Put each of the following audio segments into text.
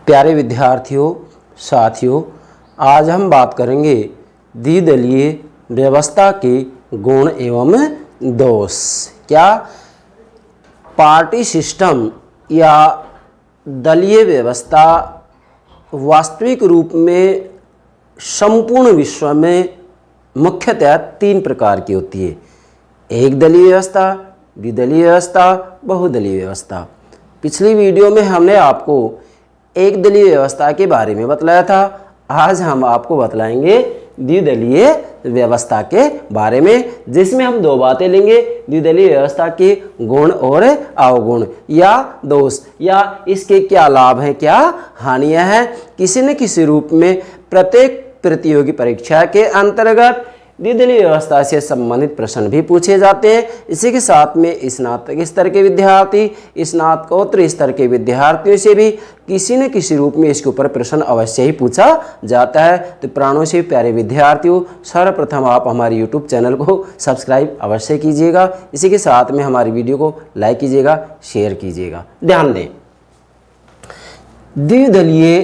प्यारे विद्यार्थियों, साथियों, आज हम बात करेंगे द्विदलीय व्यवस्था के गुण एवं दोष। क्या पार्टी सिस्टम या दलीय व्यवस्था वास्तविक रूप में संपूर्ण विश्व में मुख्यतः 3 प्रकार की होती है। एक दलीय व्यवस्था, द्विदलीय व्यवस्था, बहुदलीय व्यवस्था। पिछली वीडियो में हमने आपको एक दलीय व्यवस्था के बारे में बतलाया था। आज हम आपको बतलाएंगे द्विदलीय व्यवस्था के बारे में, जिसमें हम 2 बातें लेंगे, द्विदलीय व्यवस्था के गुण और अवगुण या दोष, या इसके क्या लाभ हैं, क्या हानियां हैं। किसी न किसी रूप में प्रत्येक प्रतियोगी परीक्षा के अंतर्गत द्विदलीय व्यवस्था से संबंधित प्रश्न भी पूछे जाते हैं। इसी के साथ में स्नातक स्तर के विद्यार्थी, स्नातकोत्तर स्तर के विद्यार्थियों से भी किसी न किसी रूप में इसके ऊपर प्रश्न अवश्य ही पूछा जाता है। तो प्राणों से प्यारे विद्यार्थियों, सर्वप्रथम आप हमारे YouTube चैनल को सब्सक्राइब अवश्य कीजिएगा। इसी के साथ में हमारी वीडियो को लाइक कीजिएगा, शेयर कीजिएगा। ध्यान दें, द्विदलीय,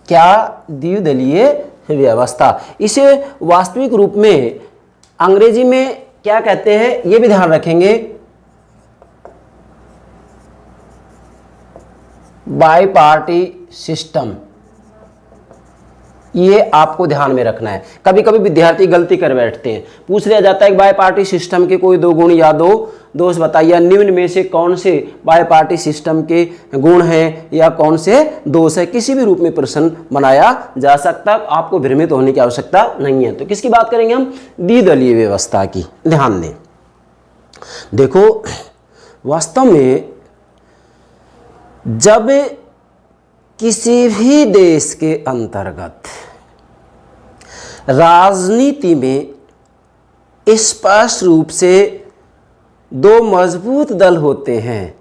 क्या द्विदलीय व्यवस्था, इसे वास्तविक रूप में अंग्रेजी में क्या कहते हैं, यह भी ध्यान रखेंगे। बाई पार्टी सिस्टम, ये आपको ध्यान में रखना है। कभी कभी विद्यार्थी गलती कर बैठते हैं, पूछ लिया जाता है कि बाई पार्टी सिस्टम के कोई 2 गुण या 2 दोष बताइए, निम्न में से कौन से बाई पार्टी सिस्टम के गुण हैं या कौन से दोष है। किसी भी रूप में प्रश्न बनाया जा सकता, आपको भ्रमित होने की आवश्यकता नहीं है। तो किसकी बात करेंगे हम, द्विदलीय व्यवस्था की। ध्यान दें, देखो वास्तव में जब किसी भी देश के अंतर्गत राजनीति में स्पष्ट रूप से 2 मजबूत दल होते हैं,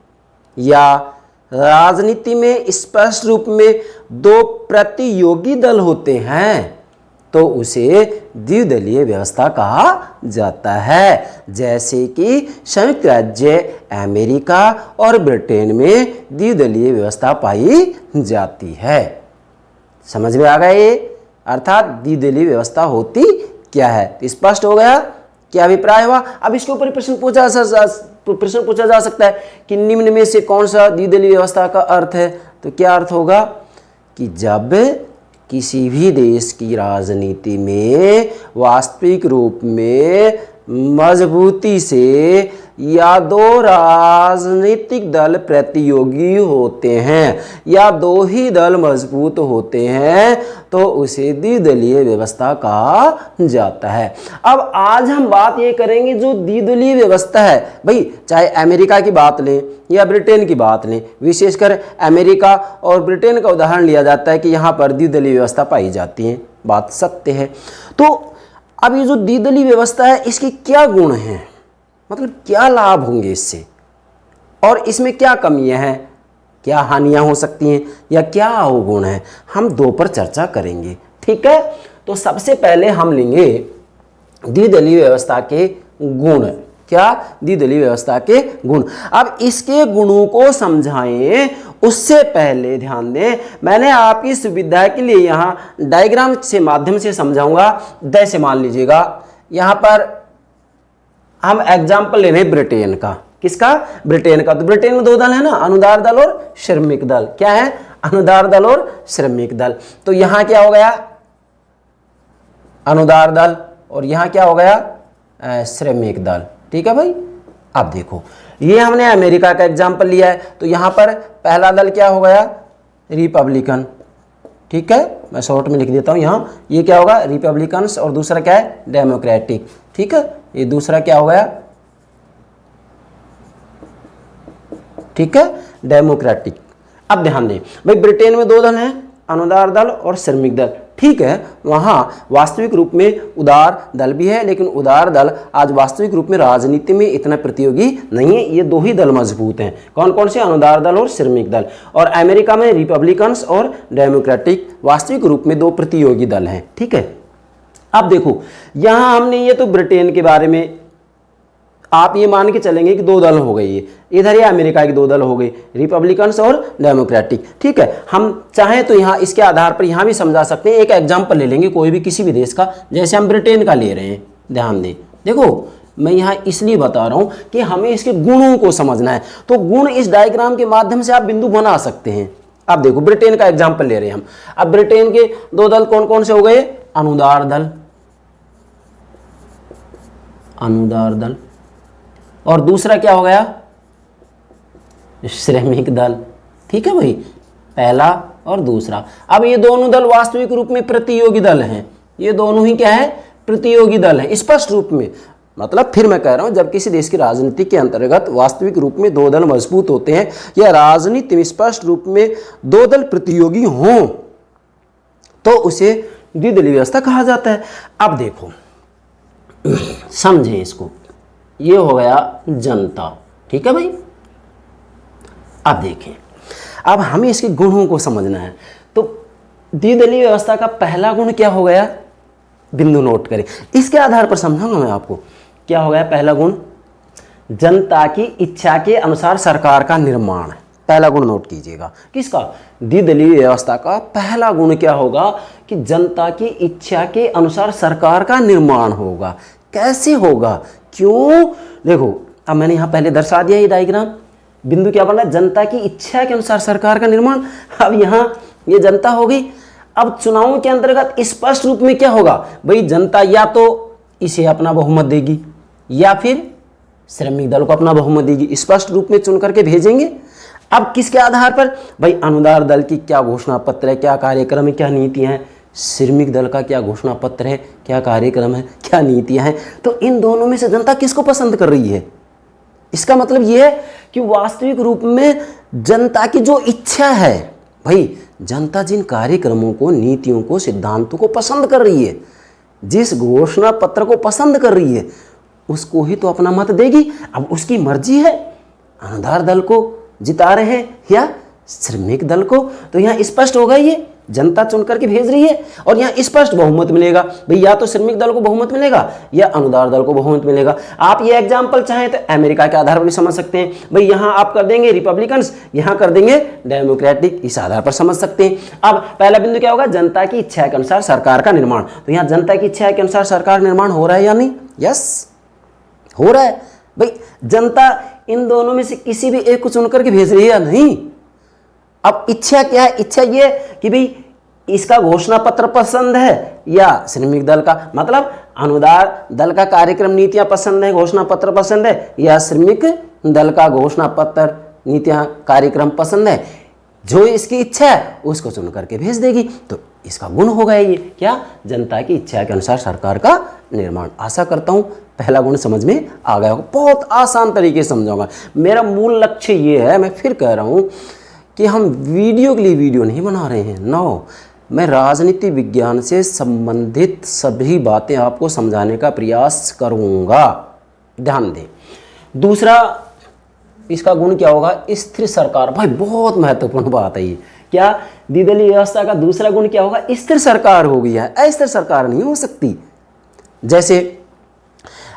या राजनीति में स्पष्ट रूप में 2 प्रतियोगी दल होते हैं, तो उसे द्विदलीय व्यवस्था कहा जाता है। जैसे कि संयुक्त राज्य अमेरिका और ब्रिटेन में द्विदलीय व्यवस्था पाई जाती है। समझ में आ गया ये, अर्थात द्विदलीय व्यवस्था होती क्या है। स्पष्ट हो गया, क्या अभिप्राय हुआ। अब इसके ऊपर प्रश्न पूछा जा सकता है कि निम्न में से कौन सा द्विदलीय व्यवस्था का अर्थ है। तो क्या अर्थ होगा कि जब किसी भी देश की राजनीति में वास्तविक रूप में मजबूती से या 2 राजनीतिक दल प्रतियोगी होते हैं या 2 ही दल मजबूत होते हैं, तो उसे द्विदलीय व्यवस्था कहा जाता है। अब आज हम बात ये करेंगे, जो द्विदलीय व्यवस्था है भाई, चाहे अमेरिका की बात लें या ब्रिटेन की बात लें, विशेषकर अमेरिका और ब्रिटेन का उदाहरण लिया जाता है कि यहाँ पर द्विदलीय व्यवस्था पाई जाती है। बात सत्य है। तो अब ये जो द्विदलीय व्यवस्था है, इसके क्या गुण हैं, मतलब क्या लाभ होंगे इससे, और इसमें क्या कमियां हैं, क्या हानियां हो सकती हैं, या क्या अवगुण हैं, हम 2 पर चर्चा करेंगे। ठीक है, तो सबसे पहले हम लेंगे द्विदलीय व्यवस्था के गुण। क्या द्विदलीय व्यवस्था के गुण। अब इसके गुणों को समझाएं उससे पहले ध्यान दें, मैंने आपकी सुविधा के लिए यहाँ डायग्राम से माध्यम से समझाऊंगा। जैसे मान लीजिएगा यहाँ पर हम एग्जाम्पल ले रहे हैं ब्रिटेन का। किसका, ब्रिटेन का। तो ब्रिटेन में 2 दल है ना, अनुदार दल और श्रमिक दल। क्या है, अनुदार दल और श्रमिक दल। तो यहां क्या हो गया, अनुदार दल, और यहां क्या हो गया, श्रमिक दल। ठीक है भाई। अब देखो, ये हमने अमेरिका का एग्जाम्पल लिया है, तो यहां पर पहला दल क्या हो गया, रिपब्लिकन। ठीक है, मैं शॉर्ट में लिख देता हूं यहां, ये क्या होगा, रिपब्लिकन्स, और दूसरा क्या है, डेमोक्रेटिक। ठीक है, ये दूसरा क्या हो गया, ठीक है, डेमोक्रेटिक। अब ध्यान दें भाई, ब्रिटेन में 2 दल हैं, अनुदार दल और श्रमिक दल। ठीक है, वहां वास्तविक रूप में उदार दल भी है, लेकिन उदार दल आज वास्तविक रूप में राजनीति में इतना प्रतियोगी नहीं है। ये 2 ही दल मजबूत हैं। कौन कौन से, अनुदार दल और श्रमिक दल। और अमेरिका में रिपब्लिकन्स और डेमोक्रेटिक वास्तविक रूप में 2 प्रतियोगी दल हैं। ठीक है, अब देखो यहां हमने ये तो ब्रिटेन के बारे में आप ये मान के चलेंगे कि दो दल हो गए, ये इधर ये अमेरिका के दो दल हो गए, रिपब्लिकन्स और डेमोक्रेटिक। ठीक है, हम चाहें तो यहाँ इसके आधार पर यहाँ भी समझा सकते हैं। एक एग्जाम्पल ले लेंगे कोई भी किसी भी देश का, जैसे हम ब्रिटेन का ले रहे हैं। ध्यान दें, देखो मैं यहाँ इसलिए बता रहा हूँ कि हमें इसके गुणों को समझना है। तो गुण इस डायग्राम के माध्यम से आप बिंदु बना सकते हैं। अब देखो ब्रिटेन का एग्जाम्पल ले रहे हैं हम। अब ब्रिटेन के दो दल कौन कौन से हो गए? अनुदार दल, अनुदार दल, और दूसरा क्या हो गया? श्रमिक दल। ठीक है भाई, पहला और दूसरा। अब ये दोनों दल वास्तविक रूप में प्रतियोगी दल हैं। ये दोनों ही क्या है? प्रतियोगी दल हैं स्पष्ट रूप में। मतलब फिर मैं कह रहा हूं, जब किसी देश की राजनीति के अंतर्गत वास्तविक रूप में दो दल मजबूत होते हैं या राजनीति में स्पष्ट रूप में दो दल प्रतियोगी हों तो उसे द्विदलीय व्यवस्था कहा जाता है। अब देखो समझें इसको, ये हो गया जनता। ठीक है भाई, अब देखें, अब हमें इसके गुणों को समझना है। तो द्विदलीय व्यवस्था का पहला गुण क्या हो गया? बिंदु नोट करें, इसके आधार पर समझाऊंगा मैं आपको। क्या हो गया पहला गुण? जनता की इच्छा के अनुसार सरकार का निर्माण। पहला गुण नोट कीजिएगा, किसका? द्विदलीय व्यवस्था का पहला गुण क्या होगा कि जनता की इच्छा के अनुसार सरकार का निर्माण होगा। कैसे होगा, क्यों? देखो अब मैंने यहां पहले दर्शा दिया ये डायग्राम। बिंदु क्या बना? जनता की इच्छा के अनुसार सरकार का निर्माण। अब यहां ये जनता होगी। अब चुनावों के अंतर्गत स्पष्ट रूप में क्या होगा भाई? जनता या तो इसे अपना बहुमत देगी या फिर श्रमिक दल को अपना बहुमत देगी, स्पष्ट रूप में चुन करके भेजेंगे। अब किसके आधार पर? भाई अनुदार दल की क्या घोषणा पत्र है, क्या कार्यक्रम है, क्या नीतियां हैं। श्रमिक दल का क्या घोषणा पत्र है, क्या कार्यक्रम है, क्या नीतियां हैं। तो इन दोनों में से जनता किसको पसंद कर रही है? इसका मतलब यह है कि वास्तविक रूप में जनता की जो इच्छा है, भाई जनता जिन कार्यक्रमों को, नीतियों को, सिद्धांतों को पसंद कर रही है, जिस घोषणा पत्र को पसंद कर रही है, उसको ही तो अपना मत देगी। अब उसकी मर्जी है अनुदार दल को जिता रहे हैं या श्रमिक दल को। तो यहाँ स्पष्ट होगा ये जनता चुन करके भेज रही है और यहाँ स्पष्ट बहुमत मिलेगा भाई, या तो श्रमिक दल को बहुमत मिलेगा या अनुदार दल को बहुमत मिलेगा। आप ये एग्जाम्पल चाहें तो अमेरिका के आधार पर भी समझ सकते हैं भाई, यहाँ आप कर देंगे रिपब्लिकन्स, यहाँ कर देंगे डेमोक्रेटिक, इस आधार पर समझ सकते हैं। अब पहला बिंदु क्या होगा? जनता की इच्छा के अनुसार सरकार का निर्माण। तो यहाँ जनता की इच्छा के अनुसार सरकार निर्माण हो रहा है या नहीं? यस, हो रहा है भाई। जनता इन दोनों में से किसी भी एक को चुन करके भेज रही है या नहीं? अब इच्छा क्या है? इच्छा ये कि भाई इसका घोषणा पत्र पसंद है या श्रमिक दल का, मतलब अनुदार दल का कार्यक्रम नीतियां पसंद है, घोषणा पत्र पसंद है, या श्रमिक दल का घोषणा पत्र नीतियां कार्यक्रम पसंद है। जो इसकी इच्छा है उसको चुन करके भेज देगी। तो इसका गुण होगा ये क्या? जनता की इच्छा के अनुसार सरकार का निर्माण। आशा करता हूं पहला गुण समझ में आ गया होगा। बहुत आसान तरीके से समझाऊंगा। मेरा मूल लक्ष्य ये है, मैं फिर कह रहा हूं कि हम वीडियो के लिए वीडियो नहीं बना रहे हैं। नो, मैं राजनीति विज्ञान से संबंधित सभी बातें आपको समझाने का प्रयास करूंगा। ध्यान दें। दूसरा इसका गुण क्या होगा? स्थिर सरकार। भाई बहुत महत्वपूर्ण बात है ये। क्या? द्विदलीय व्यवस्था का दूसरा गुण क्या होगा? स्थिर सरकार होगी। है अस्थिर सरकार नहीं हो सकती। जैसे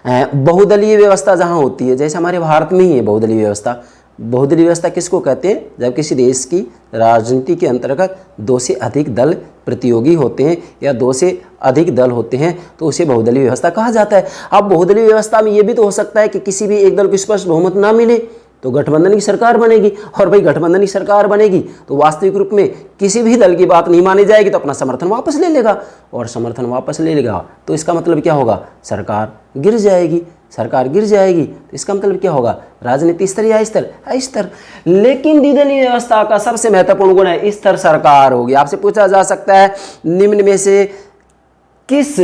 बहुदलीय व्यवस्था जहाँ होती है, जैसे हमारे भारत में ही है बहुदलीय व्यवस्था। बहुदलीय व्यवस्था किसको कहते हैं? जब किसी देश की राजनीति के अंतर्गत दो से अधिक दल प्रतियोगी होते हैं या दो से अधिक दल होते हैं तो उसे बहुदलीय व्यवस्था कहा जाता है। अब बहुदलीय व्यवस्था में ये भी तो हो सकता है कि किसी भी एक दल को स्पष्ट बहुमत ना मिले तो गठबंधन की सरकार बनेगी, और भाई गठबंधन की सरकार बनेगी तो वास्तविक रूप में किसी भी दल की बात नहीं मानी जाएगी तो अपना समर्थन वापस ले लेगा, और समर्थन वापस ले लेगा तो इसका मतलब क्या होगा? सरकार गिर जाएगी। सरकार गिर जाएगी तो इसका मतलब क्या होगा? राजनीति स्तर या स्तर? स्तर। लेकिन द्विदलीय व्यवस्था का सबसे महत्वपूर्ण गुण है स्थिर सरकार होगी। आपसे पूछा जा सकता है निम्न में से किस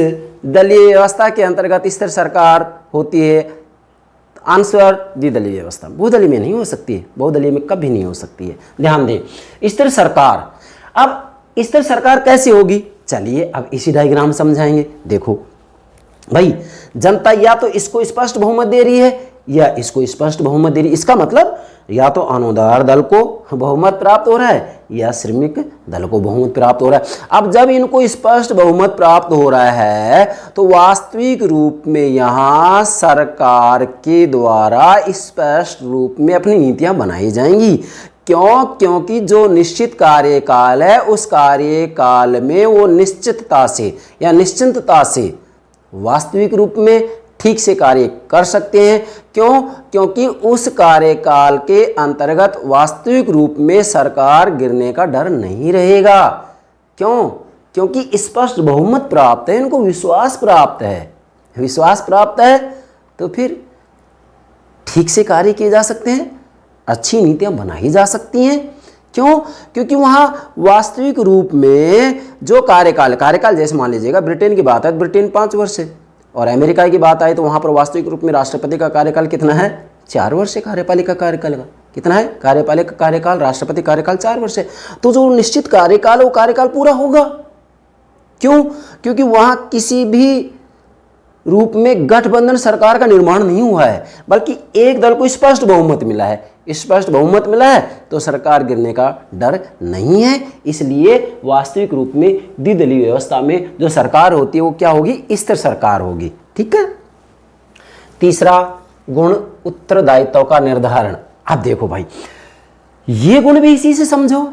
दलीय व्यवस्था के अंतर्गत स्थिर सरकार होती है? आंसर द्विदलीय व्यवस्था। बहुदलीय में नहीं हो सकती है, बहुदलीय में कभी नहीं हो सकती है। ध्यान दें, स्थिर सरकार। अब स्थिर सरकार कैसे होगी? चलिए अब इसी डायग्राम समझाएंगे। देखो भाई, जनता या तो इसको स्पष्ट बहुमत दे रही है या इसको स्पष्ट बहुमत दे रही। इसका मतलब या तो अनुदार दल को बहुमत प्राप्त हो रहा है या श्रमिक दल को बहुमत प्राप्त हो रहा है। अब जब इनको स्पष्ट बहुमत प्राप्त हो रहा है तो वास्तविक रूप में यहाँ सरकार के द्वारा स्पष्ट रूप में अपनी नीतियाँ बनाई जाएंगी। क्यों? क्योंकि जो निश्चित कार्यकाल है उस कार्यकाल में वो निश्चितता से या निश्चिंतता से वास्तविक रूप में ठीक से कार्य कर सकते हैं। क्यों? क्योंकि उस कार्यकाल के अंतर्गत वास्तविक रूप में सरकार गिरने का डर नहीं रहेगा। क्यों? क्योंकि स्पष्ट बहुमत प्राप्त है, इनको विश्वास प्राप्त है। विश्वास प्राप्त है तो फिर ठीक से कार्य किए जा सकते हैं, अच्छी नीतियां बनाई जा सकती हैं। क्यों? क्योंकि वहां वास्तविक रूप में जो कार्यकाल जैसे मान लीजिएगा ब्रिटेन की बात है, ब्रिटेन 5 वर्ष है, और अमेरिका की बात आए तो वहां पर वास्तविक रूप में राष्ट्रपति का कार्यकाल कितना है? 4 वर्ष है। कार्यपालिका कार्यकाल का कितना है? कार्यपालिका कार्यकाल, राष्ट्रपति कार्यकाल 4 वर्ष है। तो जो निश्चित कार्यकाल वो कार्यकाल पूरा होगा। क्यों? क्योंकि वहां किसी भी रूप में गठबंधन सरकार का निर्माण नहीं हुआ है, बल्कि एक दल को स्पष्ट बहुमत मिला है। स्पष्ट बहुमत मिला है तो सरकार गिरने का डर नहीं है। इसलिए वास्तविक रूप में द्विदलीय व्यवस्था में जो सरकार होती है वो क्या होगी? स्थिर सरकार होगी। ठीक है। तीसरा गुण उत्तरदायित्व का निर्धारण। अब देखो भाई, ये गुण भी इसी से समझो।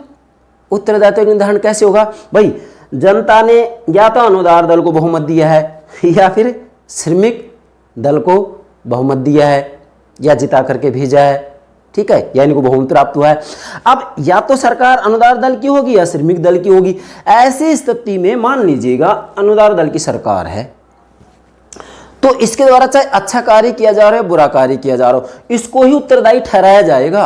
उत्तरदायित्व का निर्धारण कैसे होगा? भाई जनता ने या तो अनुदार दल को बहुमत दिया है या फिर श्रमिक दल को बहुमत दिया है या जिता करके भेजा है। ठीक है, या इनको बहुमत प्राप्त हुआ है। अब या तो सरकार अनुदार दल की होगी या श्रमिक दल की होगी। ऐसी स्थिति में मान लीजिएगा अनुदार दल की सरकार है तो इसके द्वारा चाहे अच्छा कार्य किया जा रहा है बुरा कार्य किया जा रहा हो, इसको ही उत्तरदायी ठहराया जाएगा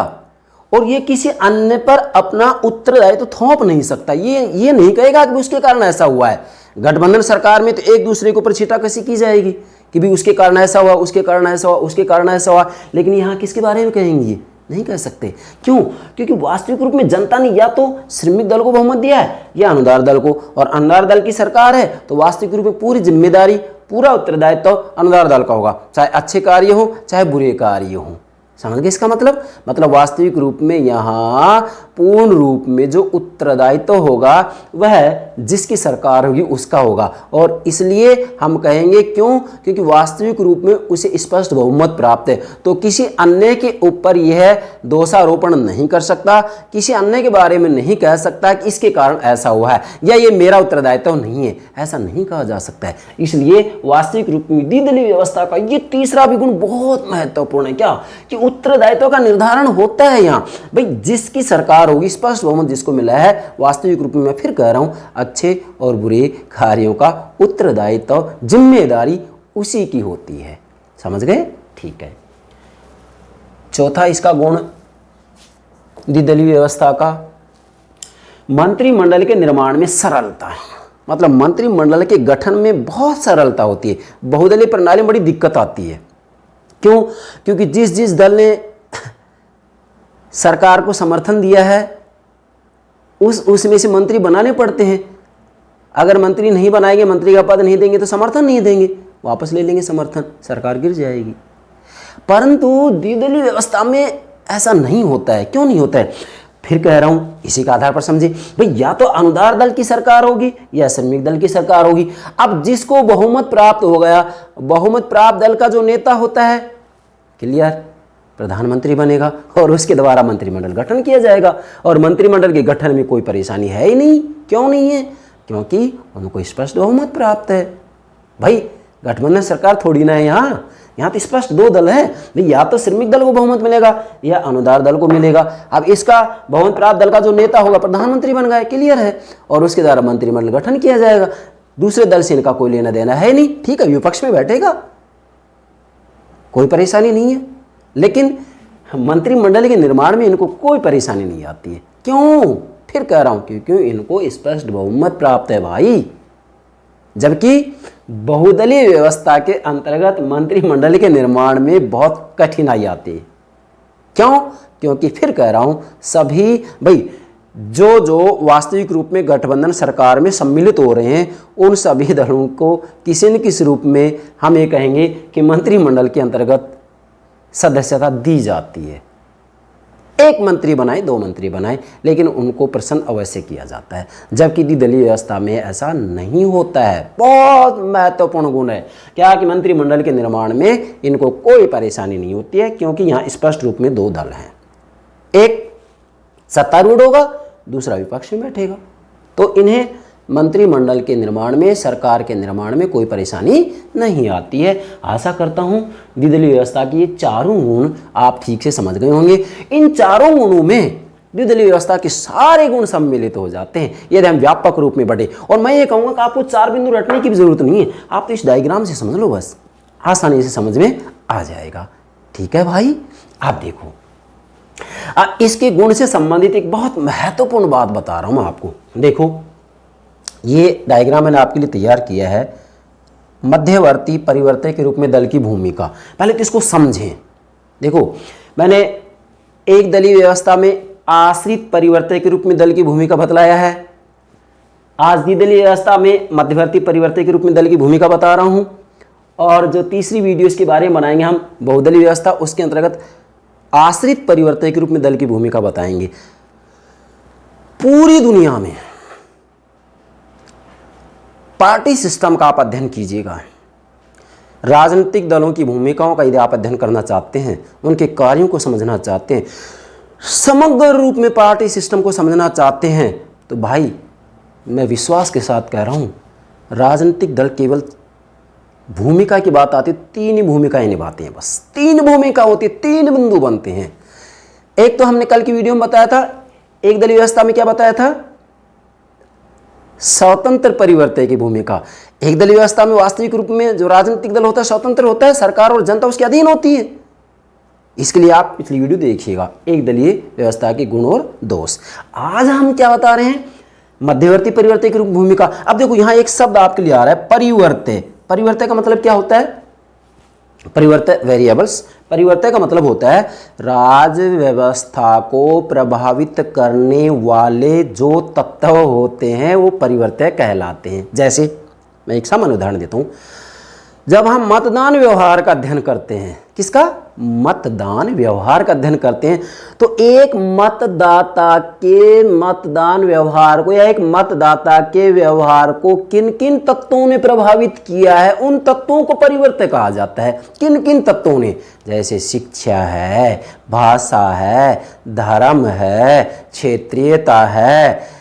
और ये किसी अन्य पर अपना उत्तरदायित्व तो थोप नहीं सकता। ये नहीं कहेगा कि उसके कारण ऐसा हुआ है। गठबंधन सरकार में तो एक दूसरे के ऊपर छींटाकशी की जाएगी कि भी उसके कारण ऐसा हुआ, उसके कारण ऐसा हुआ, उसके कारण ऐसा हुआ, लेकिन यहाँ किसके बारे में कहेंगे? नहीं कह सकते। क्यों? क्योंकि वास्तविक रूप में जनता ने या तो श्रमिक दल को बहुमत दिया है या अनुदार दल को, और अनुदार दल की सरकार है तो वास्तविक रूप में पूरी जिम्मेदारी, पूरा उत्तरदायित्व अनुदार दल का होगा, चाहे अच्छे कार्य हो चाहे बुरे कार्य हो। समझ गए इसका मतलब वास्तविक रूप में यहाँ पूर्ण रूप में जो उत्तरदायित्व होगा वह जिसकी सरकार होगी उसका होगा। और इसलिए हम कहेंगे क्यों? क्योंकि वास्तविक रूप में उसे स्पष्ट बहुमत प्राप्त है, तो किसी अन्य के ऊपर यह दोषारोपण नहीं कर सकता, किसी अन्य के बारे में नहीं कह सकता कि इसके कारण ऐसा हुआ है या ये मेरा उत्तरदायित्व नहीं है, ऐसा नहीं कहा जा सकता है। इसलिए वास्तविक रूप में द्विदलीय व्यवस्था का ये तीसरा भी गुण बहुत महत्वपूर्ण है। क्या? कि उत्तरदायित्व का निर्धारण होता है यहाँ। भाई जिसकी सरकार होगी, स्पष्ट बहुमत जिसको मिला है, वास्तविक रूप में मैं फिर कह रहा हूं अच्छे और बुरे कार्यों का उत्तरदायित्व, जिम्मेदारी उसी की होती है। समझ गए? ठीक है। चौथा इसका गुण द्विदलीय व्यवस्था का, मंत्रिमंडल के निर्माण में सरलता। मतलब मंत्रिमंडल के गठन में बहुत सरलता होती है। बहुदलीय प्रणाली में बड़ी दिक्कत आती है। क्यों? क्योंकि जिस दल ने सरकार को समर्थन दिया है उसमें से मंत्री बनाने पड़ते हैं। अगर मंत्री नहीं बनाएंगे, मंत्री का पद नहीं देंगे तो समर्थन नहीं देंगे, वापस ले लेंगे समर्थन, सरकार गिर जाएगी। परंतु द्विदलीय व्यवस्था में ऐसा नहीं होता है। क्यों नहीं होता है? फिर कह रहा हूं, इसी के आधार पर समझे। भाई या तो अनुदार दल की सरकार होगी या श्रमिक दल की सरकार होगी। अब जिसको बहुमत प्राप्त हो गया, बहुमत प्राप्त दल का जो नेता होता है, क्लियर, प्रधानमंत्री बनेगा और उसके द्वारा मंत्रिमंडल गठन किया जाएगा। और मंत्रिमंडल के गठन में कोई परेशानी है ही नहीं। क्यों नहीं है? क्योंकि उनको स्पष्ट बहुमत प्राप्त है। भाई गठबंधन सरकार थोड़ी ना है यहाँ तो स्पष्ट 2 दल है। भाई या तो श्रमिक दल को बहुमत मिलेगा या अनुदार दल को मिलेगा। अब इसका बहुमत प्राप्त दल का जो नेता होगा प्रधानमंत्री बन गया, क्लियर है, और उसके द्वारा मंत्रिमंडल गठन किया जाएगा। दूसरे दल से इनका कोई लेना देना है नहीं। ठीक है, विपक्ष में बैठेगा, कोई परेशानी नहीं है। लेकिन मंत्रिमंडल के निर्माण में इनको कोई परेशानी नहीं आती है। क्यों? फिर कह रहा हूं क्योंकि इनको स्पष्ट बहुमत प्राप्त है भाई। जबकि बहुदलीय व्यवस्था के अंतर्गत मंत्रिमंडल के निर्माण में बहुत कठिनाई आती है। क्यों? क्योंकि फिर कह रहा हूं सभी भाई जो वास्तविक रूप में गठबंधन सरकार में सम्मिलित हो रहे हैं उन सभी दलों को किसी न किसी रूप में हम ये कहेंगे कि मंत्रिमंडल के अंतर्गत सदस्यता दी जाती है। एक मंत्री बनाए, 2 मंत्री बनाए, लेकिन उनको प्रसन्न अवश्य किया जाता है, जबकि द्विदलीय व्यवस्था में ऐसा नहीं होता है। बहुत महत्वपूर्ण गुण है क्या कि मंत्रिमंडल के निर्माण में इनको कोई परेशानी नहीं होती है, क्योंकि यहाँ स्पष्ट रूप में 2 दल हैं, एक सत्तारूढ़ होगा, दूसरा विपक्ष में बैठेगा। तो इन्हें मंत्रिमंडल के निर्माण में, सरकार के निर्माण में कोई परेशानी नहीं आती है। आशा करता हूँ द्विदलीय व्यवस्था की ये चारों गुण आप ठीक से समझ गए होंगे। इन चारों गुणों में द्विदलीय व्यवस्था के सारे गुण सम्मिलित हो जाते हैं यदि हम व्यापक रूप में बढ़े। और मैं ये कहूँगा कि आपको 4 बिंदु रटने की भी जरूरत नहीं है, आप तो इस डायग्राम से समझ लो, बस आसानी से समझ में आ जाएगा। ठीक है भाई, आप देखो इसके गुण से संबंधित एक बहुत महत्वपूर्ण बात बता रहा हूं आपको। देखो ये डायग्राम मैंने आपके लिए तैयार किया है, मध्यवर्ती परिवर्तक के रूप में दल की भूमिका। पहले तो इसको समझें। देखो मैंने एक दलीय व्यवस्था में आश्रित परिवर्तक के रूप में दल की भूमिका बतलाया है, आज द्विदलीय व्यवस्था में मध्यवर्ती परिवर्तक के रूप में दल की भूमिका बता रहा हूं, और जो तीसरी वीडियो इसके बारे में बनाएंगे हम बहुदलीय व्यवस्था, उसके अंतर्गत आश्रित परिवर्तक के रूप में दल की भूमिका बताएंगे। पूरी दुनिया में पार्टी सिस्टम का आप अध्ययन कीजिएगा, राजनीतिक दलों की भूमिकाओं का यदि आप अध्ययन करना चाहते हैं, उनके कार्यों को समझना चाहते हैं, समग्र रूप में पार्टी सिस्टम को समझना चाहते हैं, तो भाई मैं विश्वास के साथ कह रहा हूं, राजनीतिक दल केवल भूमिका की बात आती है 3 ही भूमिकाएं निभाते हैं, बस 3 भूमिका होती है, 3 बिंदु बनते हैं। एक तो हमने कल की वीडियो में बताया था, एक दलीय व्यवस्था में क्या बताया था, स्वतंत्र परिवर्तक की भूमिका। एक दलीय व्यवस्था में वास्तविक रूप में जो राजनीतिक दल होता है स्वतंत्र होता है, सरकार और जनता उसके अधीन होती है। इसके लिए आप पिछली वीडियो देखिएगा, एक दलीय व्यवस्था के गुण और दोष। आज हम क्या बता रहे हैं, मध्यवर्ती परिवर्तक की रूप भूमिका। अब देखो यहां एक शब्द आपके लिए आ रहा है, परिवर्तक। परिवर्तक का मतलब क्या होता है, परिवर्तक वेरिएबल्स। परिवर्तक का मतलब होता है राज व्यवस्था को प्रभावित करने वाले जो तत्व होते हैं वो परिवर्तक कहलाते हैं। जैसे मैं एक सामान्य उदाहरण देता हूं, जब हम मतदान व्यवहार का अध्ययन करते हैं, किसका, मतदान व्यवहार का अध्ययन करते हैं, तो एक मतदाता के मतदान व्यवहार को या एक मतदाता के व्यवहार को किन किन तत्वों ने प्रभावित किया है, उन तत्वों को परिवर्तक कहा जाता है। किन किन तत्वों ने, जैसे शिक्षा है, भाषा है, धर्म है, क्षेत्रीयता है,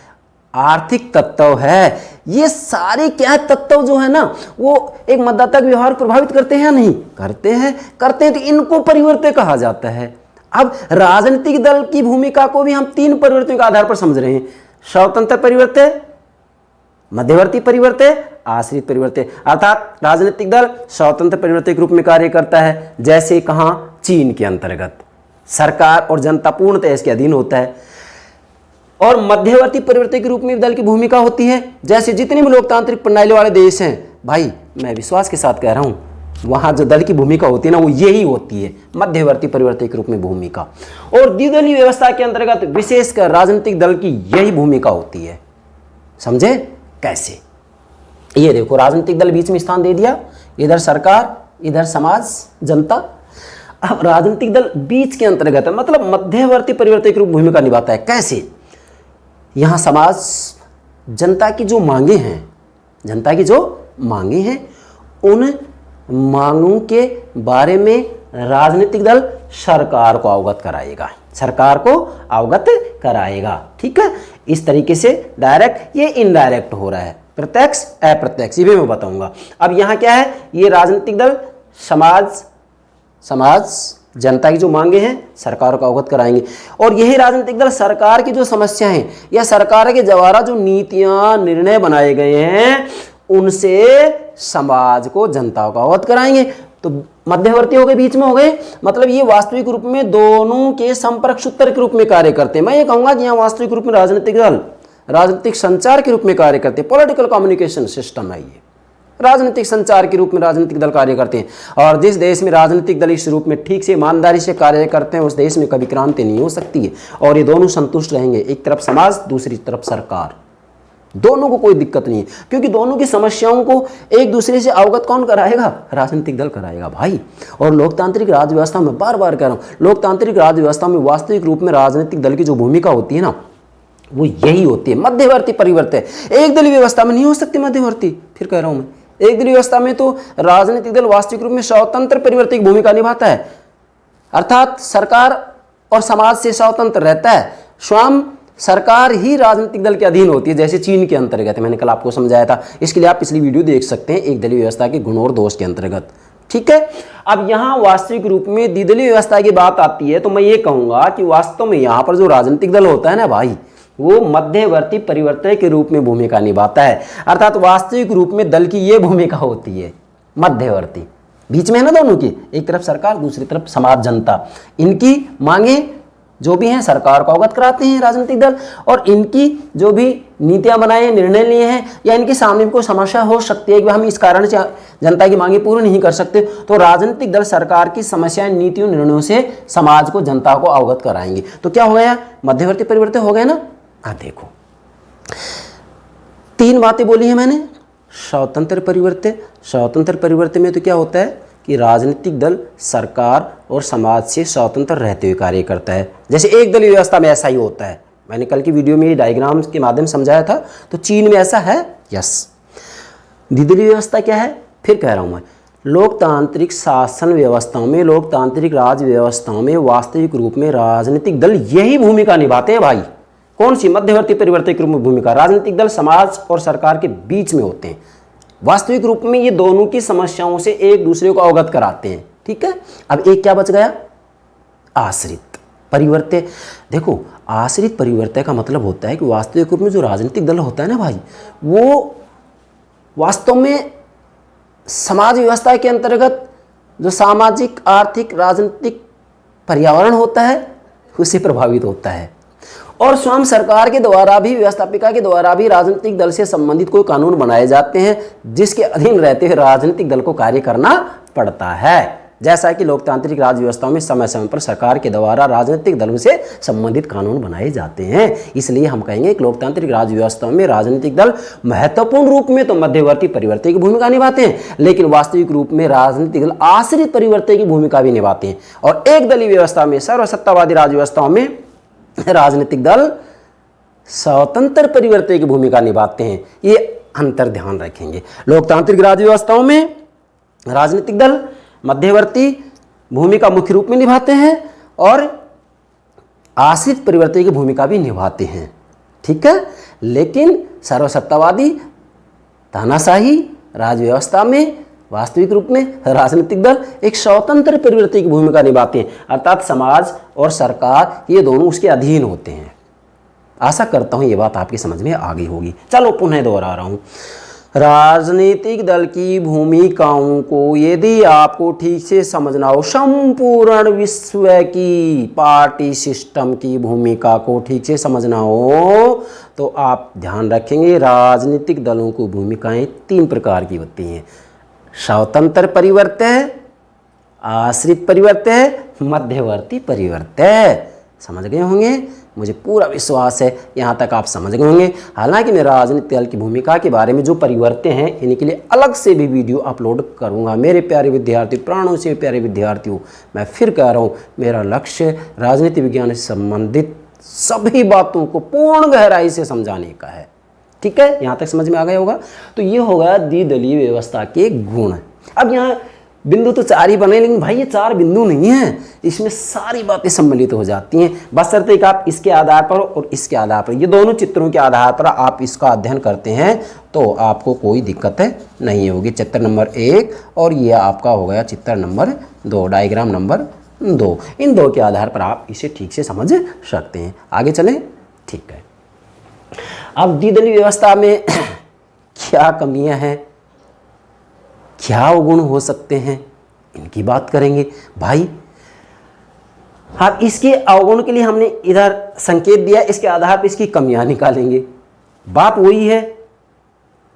आर्थिक तत्व है, ये सारे क्या तत्व जो है ना वो एक मतदाता के व्यवहार को प्रभावित करते हैं या नहीं करते हैं, तो इनको परिवर्तक कहा जाता है। अब राजनीतिक दल की भूमिका को भी हम 3 परिवर्तकों के आधार पर समझ रहे हैं, स्वतंत्र परिवर्तक, मध्यवर्ती परिवर्तक, आश्रित परिवर्तक। अर्थात राजनीतिक दल स्वतंत्र परिवर्तक के रूप में कार्य करता है, जैसे कहां, चीन के अंतर्गत सरकार और जनता पूर्णतः इसके अधीन होता है। और मध्यवर्ती परिवर्तक के रूप में दल की भूमिका होती है, जैसे जितने भी लोकतांत्रिक प्रणाली वाले देश हैं, भाई मैं विश्वास के साथ कह रहा हूं, वहां जो दल की भूमिका होती है ना वो यही होती है, मध्यवर्ती परिवर्तक के रूप में भूमिका। और द्विदलीय व्यवस्था के अंतर्गत विशेषकर राजनीतिक दल की यही भूमिका होती है। समझे कैसे, ये देखो राजनीतिक दल बीच में स्थान दे दिया, इधर सरकार, इधर समाज, जनता। अब राजनीतिक दल बीच के अंतर्गत है, मतलब मध्यवर्ती परिवर्तक के रूप में भूमिका निभाता है। कैसे, यहां समाज, जनता की जो मांगे हैं, जनता की जो मांगे हैं, उन मांगों के बारे में राजनीतिक दल सरकार को अवगत कराएगा, सरकार को अवगत कराएगा। ठीक है, इस तरीके से डायरेक्ट, ये इनडायरेक्ट हो रहा है, प्रत्यक्ष अप्रत्यक्ष, ये भी मैं बताऊंगा। अब यहां क्या है, ये राजनीतिक दल समाज जनता की जो मांगे हैं सरकार को अवगत कराएंगे, और यही राजनीतिक दल सरकार की जो समस्या है या सरकार के द्वारा जो नीतियां निर्णय बनाए गए हैं उनसे समाज को, जनता को अवगत कराएंगे। तो मध्यवर्ती हो गए, बीच में हो गए, मतलब ये वास्तविक रूप में दोनों के संपर्क सूत्र के रूप में कार्य करते हैं। मैं ये कहूंगा कि यहाँ वास्तविक रूप में राजनीतिक दल राजनीतिक संचार के रूप में कार्य करते हैं, पॉलिटिकल कम्युनिकेशन सिस्टम है ये, राजनीतिक संचार के रूप में राजनीतिक दल कार्य करते हैं। और जिस देश में राजनीतिक दल इस रूप में ठीक से ईमानदारी से कार्य करते हैं उस देश में कभी क्रांति नहीं हो सकती है, और ये दोनों संतुष्ट रहेंगे, एक तरफ समाज, दूसरी तरफ सरकार। दोनों को कोई दिक्कत नहीं है, क्योंकि दोनों की समस्याओं को एक दूसरे से अवगत कौन कराएगा? राजनीतिक दल कराएगा भाई। और लोकतांत्रिक राज्य व्यवस्था में बार बार कह रहा हूँ, लोकतांत्रिक राज्य व्यवस्था में वास्तविक रूप में राजनीतिक दल की जो भूमिका होती है ना, वो यही होती है, मध्यवर्ती परिवर्तन। एक दलीय व्यवस्था में नहीं हो सकती मध्यवर्ती। फिर कह रहा हूं मैं, एक दलीय व्यवस्था में तो राजनीतिक दल वास्तविक रूप में स्वतंत्र परिवर्तन की भूमिका निभाता है, अर्थात सरकार और समाज से स्वतंत्र रहता है। स्वयं सरकार ही राजनीतिक दल के अधीन होती है, जैसे चीन के अंतर्गत है, मैंने कल आपको समझाया था। इसके लिए आप पिछली वीडियो देख सकते हैं, एक दलीय व्यवस्था के गुण और दोष के अंतर्गत। ठीक है, अब यहां वास्तविक रूप में द्विदलीय व्यवस्था की बात आती है, तो मैं ये कहूंगा कि वास्तव में यहां पर जो राजनीतिक दल होता है ना भाई, वो मध्यवर्ती परिवर्तन के रूप में भूमिका निभाता है। अर्थात वास्तविक रूप में दल की ये भूमिका होती है मध्यवर्ती, बीच में है ना दोनों की, एक तरफ सरकार, दूसरी तरफ समाज जनता। इनकी मांगे जो भी हैं सरकार को अवगत कराते हैं राजनीतिक दल, और इनकी जो भी नीतियां बनाए, निर्णय लिए हैं, या इनके सामने कोई समस्या हो सकती है कि हम इस कारण से जनता की मांगे पूरी नहीं कर सकते, तो राजनीतिक दल सरकार की समस्याएं, नीतियों, निर्णयों से समाज को, जनता को अवगत कराएंगे। तो क्या हो गया? मध्यवर्ती परिवर्तन हो गया ना। देखो, तीन बातें बोली हैं मैंने। स्वतंत्र परिवर्तन, स्वतंत्र परिवर्तन में तो क्या होता है कि राजनीतिक दल सरकार और समाज से स्वतंत्र रहते हुए कार्य करता है। जैसे एक दलीय व्यवस्था में ऐसा ही होता है, मैंने कल की वीडियो में डायग्राम्स के माध्यम से समझाया था। तो चीन में ऐसा है, यस। द्विदलीय व्यवस्था क्या है? फिर कह रहा हूं मैं, लोकतांत्रिक शासन व्यवस्थाओं में, लोकतांत्रिक राज्य व्यवस्थाओं में वास्तविक रूप में राजनीतिक दल यही भूमिका निभाते हैं भाई। कौन सी? मध्यवर्ती परिवर्तन के रूप में भूमिका। राजनीतिक दल समाज और सरकार के बीच में होते हैं। वास्तविक रूप में ये दोनों की समस्याओं से एक दूसरे को अवगत कराते हैं। ठीक है, अब एक क्या बच गया? आश्रित परिवर्तन। देखो, आश्रित परिवर्तन का मतलब होता है कि वास्तविक रूप में जो राजनीतिक दल होता है ना भाई, वो वास्तव में समाज व्यवस्था के अंतर्गत जो सामाजिक, आर्थिक, राजनीतिक पर्यावरण होता है उससे प्रभावित होता है, और स्वयं सरकार के द्वारा भी, व्यवस्थापिका के द्वारा भी राजनीतिक दल से संबंधित कोई कानून बनाए जाते हैं जिसके अधीन रहते हुए राजनीतिक दल को कार्य करना पड़ता है। जैसा कि लोकतांत्रिक राज्य व्यवस्थाओं में समय समय पर सरकार के द्वारा राजनीतिक दलों से संबंधित कानून बनाए जाते हैं। इसलिए हम कहेंगे कि लोकतांत्रिक राज्य व्यवस्थाओं में राजनीतिक दल महत्वपूर्ण रूप में तो मध्यवर्ती परिवर्तन की भूमिका निभाते हैं, लेकिन वास्तविक रूप में राजनीतिक दल आश्रित परिवर्तन की भूमिका भी निभाते हैं। और एक दलीय व्यवस्था में, सर्वसत्तावादी राज्य व्यवस्थाओं में राजनीतिक दल स्वतंत्र परिवर्तन की भूमिका निभाते हैं। ये अंतर ध्यान रखेंगे। लोकतांत्रिक राज्य व्यवस्थाओं में राजनीतिक दल मध्यवर्ती भूमिका मुख्य रूप में निभाते हैं और आश्रित परिवर्तन की भूमिका भी निभाते हैं। ठीक है, लेकिन सर्वसत्तावादी तानाशाही राज्य व्यवस्था में वास्तविक रूप में राजनीतिक दल एक स्वतंत्र परिवर्तन की भूमिका निभाते हैं, अर्थात समाज और सरकार ये दोनों उसके अधीन होते हैं। आशा करता हूं ये बात आपकी समझ में आ गई होगी। चलो पुनः दोहरा रहा हूं, राजनीतिक दल की भूमिकाओं को यदि आपको ठीक से समझना हो, संपूर्ण विश्व की पार्टी सिस्टम की भूमिका को ठीक से समझना हो, तो आप ध्यान रखेंगे राजनीतिक दलों की भूमिकाएं तीन प्रकार की होती हैं। स्वतंत्र परिवर्तन, आश्रित परिवर्तन, मध्यवर्ती परिवर्तन। समझ गए होंगे, मुझे पूरा विश्वास है यहाँ तक आप समझ गए होंगे। हालांकि मैं राजनीतिक दल की भूमिका के बारे में जो परिवर्तन हैं इनके लिए अलग से भी वीडियो अपलोड करूँगा। मेरे प्यारे विद्यार्थी, प्राणों से प्यारे विद्यार्थियों, मैं फिर कह रहा हूँ, मेरा लक्ष्य राजनीति विज्ञान से संबंधित सभी बातों को पूर्ण गहराई से समझाने का है। ठीक है, यहाँ तक समझ में आ गया होगा। तो ये होगा द्विदलीय व्यवस्था के गुण। अब यहाँ बिंदु तो चार ही बने, लेकिन भाई ये चार बिंदु नहीं है, इसमें सारी बातें सम्मिलित हो जाती हैं, बशर्ते कि आप इसके आधार पर और इसके आधार पर, ये दोनों चित्रों के आधार पर आप इसका अध्ययन करते हैं तो आपको कोई दिक्कत नहीं होगी। चित्र नंबर 1 और ये आपका हो गया चित्र नंबर 2, डायग्राम नंबर 2। इन दो के आधार पर आप इसे ठीक से समझ सकते हैं। आगे चलें, ठीक है। अब द्विदलीय व्यवस्था में क्या कमियां हैं, क्या अवगुण हो सकते हैं, इनकी बात करेंगे भाई। अब इसके अवगुण के लिए हमने इधर संकेत दिया, इसके आधार पर इसकी कमियां निकालेंगे। बात वही है,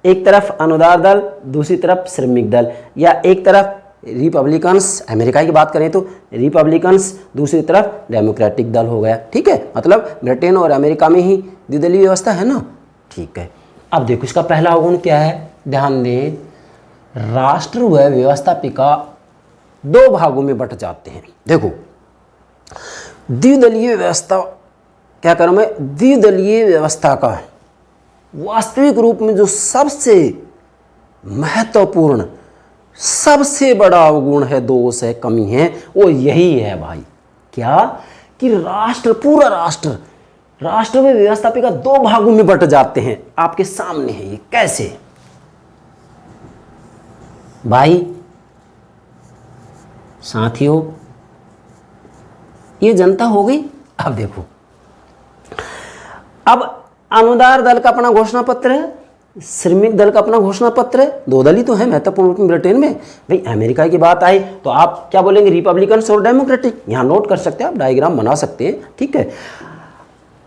एक तरफ अनुदार दल, दूसरी तरफ श्रमिक दल, या एक तरफ रिपब्लिकन्स, अमेरिका की बात करें तो रिपब्लिकन्स, दूसरी तरफ डेमोक्रेटिक दल हो गया। ठीक है, मतलब ब्रिटेन और अमेरिका में ही द्विदलीय व्यवस्था है ना। ठीक है, अब देखो इसका पहला अवगुण क्या है, ध्यान दें, राष्ट्र व व्यवस्थापिका दो भागों में बट जाते हैं। देखो द्विदलीय व्यवस्था, क्या करूं मैं, द्विदलीय व्यवस्था का वास्तविक रूप में जो सबसे महत्वपूर्ण, सबसे बड़ा अवगुण है, दोष है, कमी है, वो यही है भाई, क्या, कि राष्ट्र, पूरा राष्ट्र, राष्ट्र व व्यवस्थापिका दो भागों में बट जाते हैं। आपके सामने है ये, कैसे भाई साथियों, ये जनता हो गई। अब देखो, अब अनुदार दल का अपना घोषणा पत्र है, श्रमिक दल का अपना घोषणा पत्र है, दो दल ही तो है महत्वपूर्ण रूप में ब्रिटेन में। भाई अमेरिका की बात आई तो आप क्या बोलेंगे, रिपब्लिकन और डेमोक्रेटिक, यहां नोट कर सकते हैं आप, डायग्राम बना सकते हैं, ठीक है।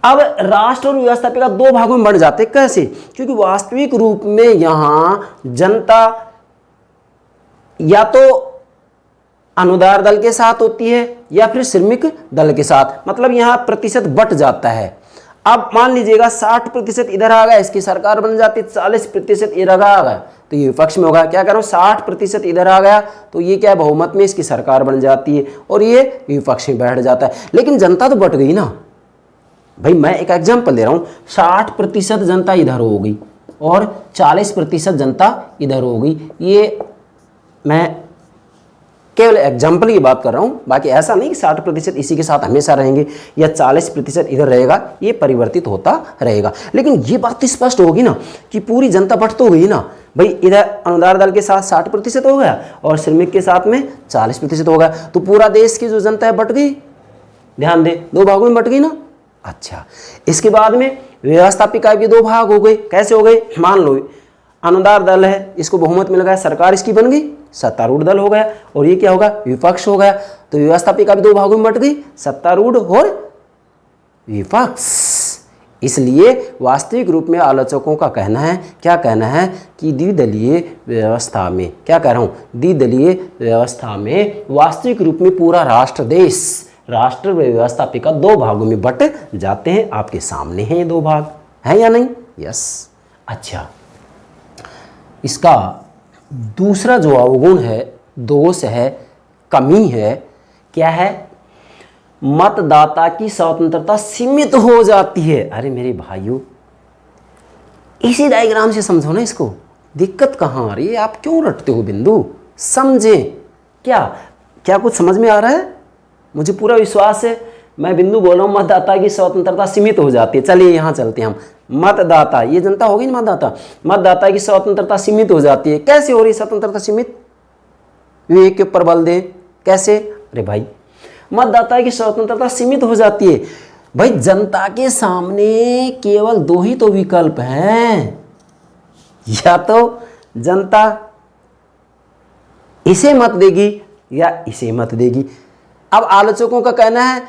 अब राष्ट्र और व्यवस्थापिका दो भागों में बढ़ जाते, कैसे, क्योंकि वास्तविक रूप में यहां जनता या तो अनुदार दल के साथ होती है या फिर श्रमिक दल के साथ, मतलब यहां प्रतिशत बट जाता है। अब मान लीजिएगा 60% इधर आ गया, इसकी सरकार बन जाती, 40% इधर आ गया तो ये विपक्ष में होगा। क्या करूं, 60% इधर आ गया तो ये क्या है, बहुमत में इसकी सरकार बन जाती है और ये विपक्ष में बैठ जाता है। लेकिन जनता तो बट गई ना भाई, मैं एक एग्जांपल दे रहा हूं, 60% जनता इधर हो गई और 40% जनता इधर हो गई। ये मैं केवल एग्जाम्पल की बात कर रहा हूँ, बाकी ऐसा नहीं कि 60% इसी के साथ हमेशा रहेंगे या 40% इधर रहेगा, ये परिवर्तित होता रहेगा। लेकिन ये बात तो स्पष्ट होगी ना कि पूरी जनता बट तो गई ना भाई, इधर अनुदार दल के साथ 60% हो गया और श्रमिक के साथ में 40% हो गया, तो पूरा देश की जो जनता है बट गई। ध्यान दे, दो भागों में बट गई ना। अच्छा, इसके बाद में व्यवस्थापिका के दो भाग हो गए, कैसे हो गए, मान लो अनुदार दल है, इसको बहुमत मिल गया, सरकार इसकी बन गई, सत्तारूढ़ दल हो गया, और ये क्या होगा, विपक्ष हो गया। तो व्यवस्थापिका भी दो भागों में बट गई, सत्तारूढ़ और विपक्ष। इसलिए वास्तविक रूप में आलोचकों का कहना है, क्या कहना है, कि द्विदलीय व्यवस्था में, क्या कह रहा हूं, द्विदलीय व्यवस्था में वास्तविक रूप में पूरा राष्ट्र, देश, राष्ट्र व्यवस्थापिका दो भागों में बट जाते हैं। आपके सामने हैं ये दो भाग, है या नहीं, यस। अच्छा, इसका दूसरा जो अवगुण है, दोष है, कमी है, क्या है, मतदाता की स्वतंत्रता सीमित हो जाती है। अरे मेरे भाइयों, इसी डायग्राम से समझो ना इसको, दिक्कत कहाँ आ रही है, आप क्यों रटते हो बिंदु, समझें। क्या क्या कुछ समझ में आ रहा है, मुझे पूरा विश्वास है। मैं बिंदु बोल रहा हूँ, मतदाता की स्वतंत्रता सीमित हो जाती है। चलिए यहाँ चलते हैं हम, मतदाता, ये जनता होगी ना, मतदाता, मतदाता की स्वतंत्रता सीमित हो जाती है। कैसे हो रही स्वतंत्रता सीमित, विवेक के ऊपर बल दें, कैसे। अरे भाई, मतदाता की स्वतंत्रता सीमित हो जाती है भाई, जनता के सामने केवल दो ही तो विकल्प हैं, या तो जनता इसे मत देगी या इसे मत देगी। अब आलोचकों का कहना है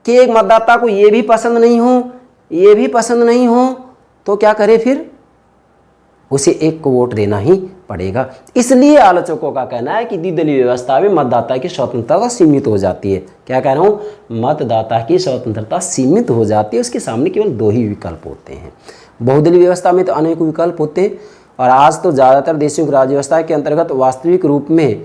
कि एक मतदाता को ये भी पसंद नहीं हो, ये भी पसंद नहीं हो, तो क्या करे, फिर उसे एक को वोट देना ही पड़ेगा। इसलिए आलोचकों का कहना है कि द्विदलीय व्यवस्था में मतदाता की स्वतंत्रता सीमित हो जाती है। क्या कह रहा हूँ, मतदाता की स्वतंत्रता सीमित हो जाती है, उसके सामने केवल दो ही विकल्प होते हैं। बहुदलीय व्यवस्था में तो अनेक विकल्प होते हैं, और आज तो ज़्यादातर देशों की राज्य व्यवस्था के अंतर्गत वास्तविक रूप में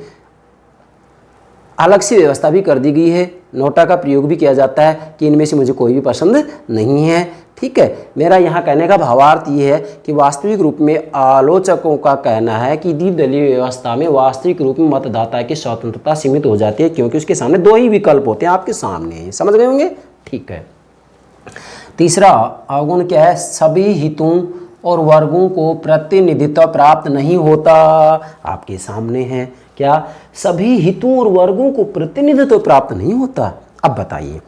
अलग सी व्यवस्था भी कर दी गई है। नोटा का प्रयोग भी किया जाता है कि इनमें से मुझे कोई भी पसंद नहीं है। ठीक है, मेरा यहाँ कहने का भावार्थ ये है कि वास्तविक रूप में आलोचकों का कहना है कि द्विदलीय व्यवस्था में वास्तविक रूप में मतदाता की स्वतंत्रता सीमित हो जाती है, क्योंकि उसके सामने दो ही विकल्प होते हैं, आपके सामने, समझ गए होंगे। ठीक है, तीसरा अवगुण क्या है, सभी हितों और वर्गों को प्रतिनिधित्व प्राप्त नहीं होता। आपके सामने है, क्या, सभी हितों और वर्गों को प्रतिनिधित्व प्राप्त नहीं होता। अब बताइए,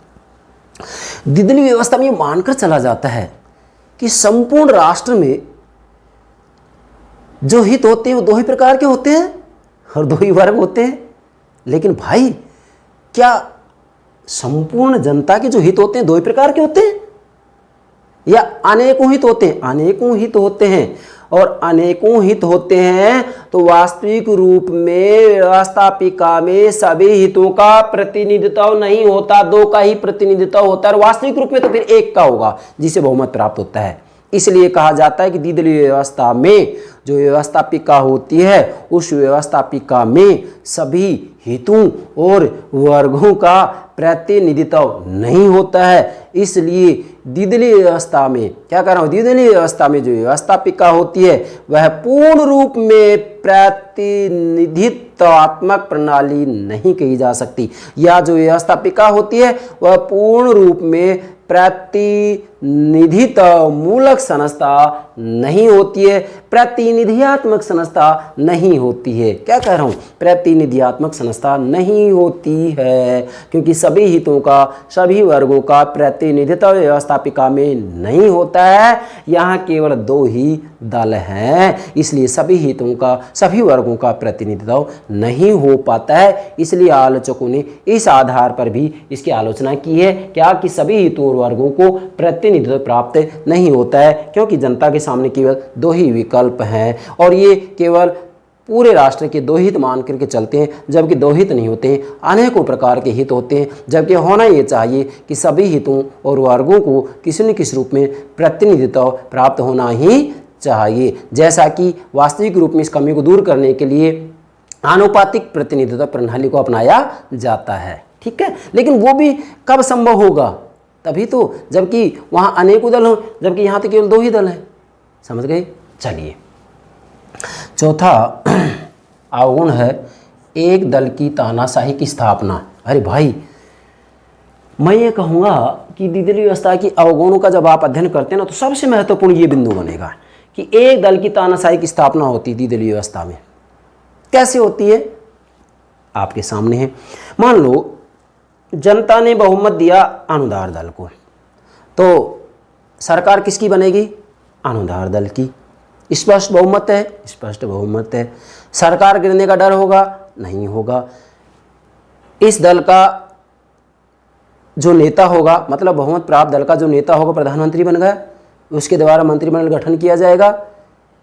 द्विदलीय व्यवस्था में मानकर चला जाता है कि संपूर्ण राष्ट्र में जो हित होते हैं वो दो ही प्रकार के होते हैं और दो ही वर्ग होते हैं। लेकिन भाई, क्या संपूर्ण जनता के जो हित होते हैं दो ही प्रकार के होते हैं, या अनेकों हित होते हैं? अनेकों हित होते हैं, और अनेकों हित होते हैं तो वास्तविक रूप में व्यवस्थापिका में सभी हितों का प्रतिनिधित्व नहीं होता, दो का ही प्रतिनिधित्व होता है। और वास्तविक रूप में तो फिर एक का होगा जिसे बहुमत प्राप्त होता है। इसलिए कहा जाता है कि द्विदलीय व्यवस्था में जो व्यवस्थापिका होती है उस व्यवस्थापिका में सभी हितों और वर्गों का प्रतिनिधित्व नहीं होता है। इसलिए द्विदलीय व्यवस्था में क्या कर रहा हूँ, द्विदलीय व्यवस्था में जो व्यवस्थापिका होती है वह पूर्ण रूप में प्रतिनिधित्वात्मक प्रणाली नहीं कही जा सकती, या जो व्यवस्थापिका होती है वह पूर्ण रूप में प्रतिनिधित्व मूलक संस्था नहीं होती है, प्रतिनिधियात्मक संस्था नहीं होती है। क्या कह रहा हूँ, प्रतिनिधियात्मक संस्था नहीं होती है, क्योंकि सभी हितों का सभी वर्गों का प्रतिनिधित्व व्यवस्थापिका में नहीं होता है। यहाँ केवल दो ही दल हैं, इसलिए सभी हितों का सभी वर्गों का प्रतिनिधित्व नहीं हो पाता है। इसलिए आलोचकों ने इस आधार पर भी इसकी आलोचना की है क्या कि सभी हितों और वर्गों को प्रतिनिधित्व प्राप्त नहीं होता है, क्योंकि जनता के सामने केवल दो ही विकल्प हैं और ये केवल पूरे राष्ट्र के दो हित मान करके चलते हैं, जबकि दो हित नहीं होते हैं, अनेकों प्रकार के हित होते हैं। जबकि होना ये चाहिए कि सभी हितों और वर्गों को किसी न किसी रूप में प्रतिनिधित्व प्राप्त होना ही चाहिए। जैसा कि वास्तविक रूप में इस कमी को दूर करने के लिए आनुपातिक प्रतिनिधित्व प्रणाली को अपनाया जाता है। ठीक है, लेकिन वो भी कब संभव होगा, तभी तो जबकि वहाँ अनेकों दल हों, जबकि यहाँ तो केवल दो ही दल हैं। समझ गए। चलिए, चौथा अवगुण है एक दल की तानाशाही की स्थापना। अरे भाई, मैं ये कहूँगा कि द्विदलीय व्यवस्था की अवगुणों का जब आप अध्ययन करते हैं ना, तो सबसे महत्वपूर्ण ये बिंदु बनेगा कि एक दल की तानाशाही की स्थापना होती है द्विदलीय व्यवस्था में। कैसे होती है, आपके सामने है। मान लो जनता ने बहुमत दिया अनुदार दल को, तो सरकार किसकी बनेगी, अनुदार दल की। स्पष्ट बहुमत है, स्पष्ट बहुमत है। सरकार गिरने का डर होगा, नहीं होगा। इस दल का जो नेता होगा, मतलब बहुमत प्राप्त दल का जो नेता होगा प्रधानमंत्री बन गया, उसके द्वारा मंत्रिमंडल गठन किया जाएगा।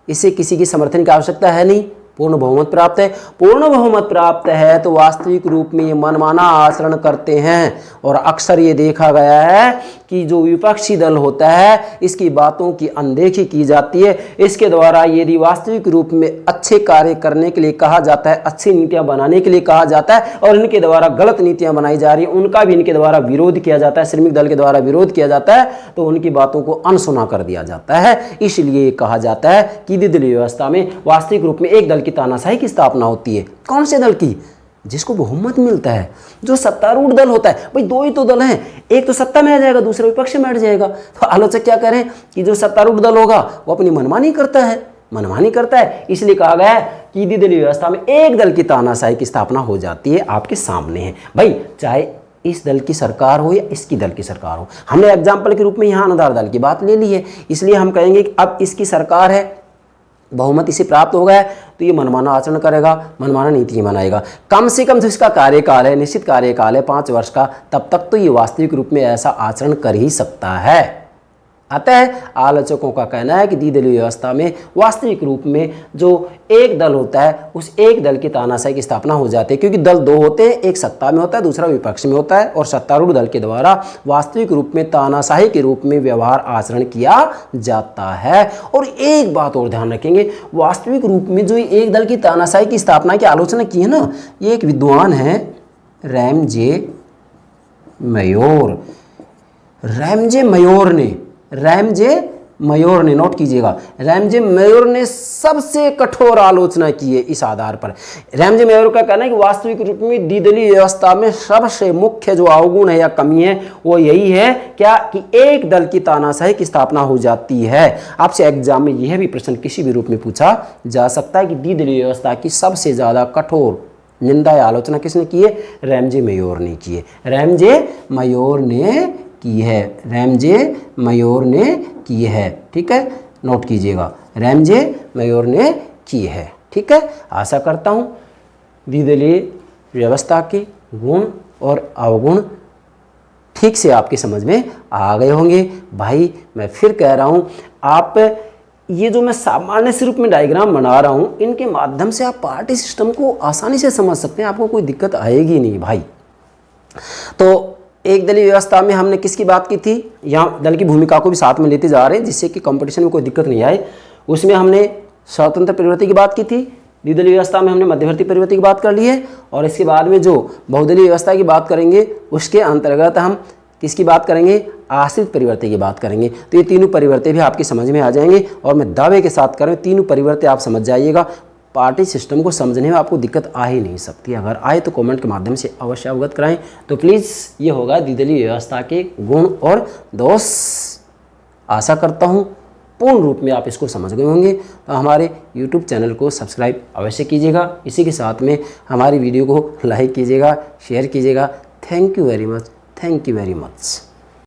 इसे किसी की समर्थन की आवश्यकता है नहीं, पूर्ण बहुमत प्राप्त है। पूर्ण बहुमत प्राप्त है तो वास्तविक रूप में ये मनमाना आचरण करते हैं, और अक्सर ये देखा गया है कि जो विपक्षी दल होता है इसकी बातों की अनदेखी की जाती है। इसके द्वारा यदि वास्तविक रूप में अच्छे कार्य करने के लिए कहा जाता है, अच्छी नीतियां बनाने के लिए कहा जाता है, और इनके द्वारा गलत नीतियां बनाई जा रही हैं, उनका भी इनके द्वारा विरोध किया जाता है, श्रमिक दल के द्वारा विरोध किया जाता है, तो उनकी बातों को अनसुना कर दिया जाता है। इसलिए कहा जाता है कि द्विदलीय व्यवस्था में वास्तविक रूप में एक दल की तानाशाही की स्थापना होती है। कौन से दल की, जिसको बहुमत मिलता है, जो सत्तारूढ़ दल होता है। भाई दो ही तो दल हैं, एक तो सत्ता में आ जाएगा, दूसरा विपक्ष में हट जाएगा। तो आलोचक क्या करें कि जो सत्तारूढ़ दल होगा वो अपनी मनमानी करता है, मनमानी करता है। इसलिए कहा गया है कि द्विदलीय व्यवस्था में एक दल की तानाशाही की स्थापना हो जाती है। आपके सामने है भाई, चाहे इस दल की सरकार हो या इसकी दल की सरकार हो। हमने एग्जाम्पल के रूप में यहाँ अनुदार दल की बात ले ली है, इसलिए हम कहेंगे कि अब इसकी सरकार है, बहुमत इसे प्राप्त हो गया है, तो ये मनमाना आचरण करेगा, मनमाना नीति बनाएगा। कम से कम जो इसका कार्यकाल है, निश्चित कार्यकाल है 5 वर्ष का, तब तक तो ये वास्तविक रूप में ऐसा आचरण कर ही सकता है। अतः आलोचकों का कहना है कि द्विदलीय व्यवस्था में वास्तविक रूप में जो एक दल होता है उस एक दल की तानाशाही की स्थापना हो जाती है, क्योंकि दल दो होते हैं, एक सत्ता में होता है, दूसरा विपक्ष में होता है, और सत्तारूढ़ दल के द्वारा वास्तविक रूप में तानाशाही के रूप में व्यवहार आचरण किया जाता है। और एक बात और ध्यान रखेंगे, वास्तविक रूप में जो एक दल की तानाशाही की स्थापना की आलोचना की है ना, ये एक विद्वान है रैमजे मयोर। रैमजे मयोर ने, नोट कीजिएगा, रैमजे मयोर ने सबसे कठोर आलोचना की है इस आधार पर। रैमजे मयोर का कहना है कि वास्तविक रूप में द्विदलीय व्यवस्था में सबसे मुख्य जो अवगुण है या कमी है वो यही है क्या कि एक दल की तानाशाही की स्थापना हो जाती है। आपसे एग्जाम में यह भी प्रश्न किसी भी रूप में पूछा जा सकता है कि द्विदलीय व्यवस्था की सबसे ज्यादा कठोर निंदा या आलोचना किसने की है, रैमजे मयोर ने की है। रैमजे मयोर ने की है, रैमजे मयोर ने की है। ठीक है, नोट कीजिएगा, रैमजे मयोर ने की है। ठीक है, आशा करता हूँ द्विदलीय व्यवस्था के गुण और अवगुण ठीक से आपकी समझ में आ गए होंगे। भाई मैं फिर कह रहा हूँ, आप ये जो मैं सामान्य से रूप में डायग्राम बना रहा हूँ, इनके माध्यम से आप पार्टी सिस्टम को आसानी से समझ सकते हैं, आपको कोई दिक्कत आएगी नहीं भाई। तो एक दलीय व्यवस्था में हमने किसकी बात की थी, यहाँ दल की भूमिका को भी साथ में लेते जा रहे हैं जिससे कि कंपटीशन में कोई दिक्कत नहीं आए। उसमें हमने स्वतंत्र प्रवृत्ति की बात की थी, द्विदलीय व्यवस्था में हमने मध्यवर्ती प्रवृत्ति की बात कर ली है, और इसके बाद में जो बहुदलीय व्यवस्था की बात करेंगे उसके अंतर्गत हम किसकी बात करेंगे, आश्रित परिवर्ती की बात करेंगे। तो ये तीनों परिवर्ते भी आपकी समझ में आ जाएंगे, और मैं दावे के साथ करूँ तीनों परिवर्ते आप समझ जाइएगा। पार्टी सिस्टम को समझने में आपको दिक्कत आ ही नहीं सकती, अगर आए तो कमेंट के माध्यम से अवश्य अवगत कराएं। तो प्लीज़ ये होगा द्विदलीय व्यवस्था के गुण और दोष। आशा करता हूँ पूर्ण रूप में आप इसको समझ गए होंगे। तो हमारे YouTube चैनल को सब्सक्राइब अवश्य कीजिएगा, इसी के साथ में हमारी वीडियो को लाइक कीजिएगा, शेयर कीजिएगा। Thank you very much, thank you very much.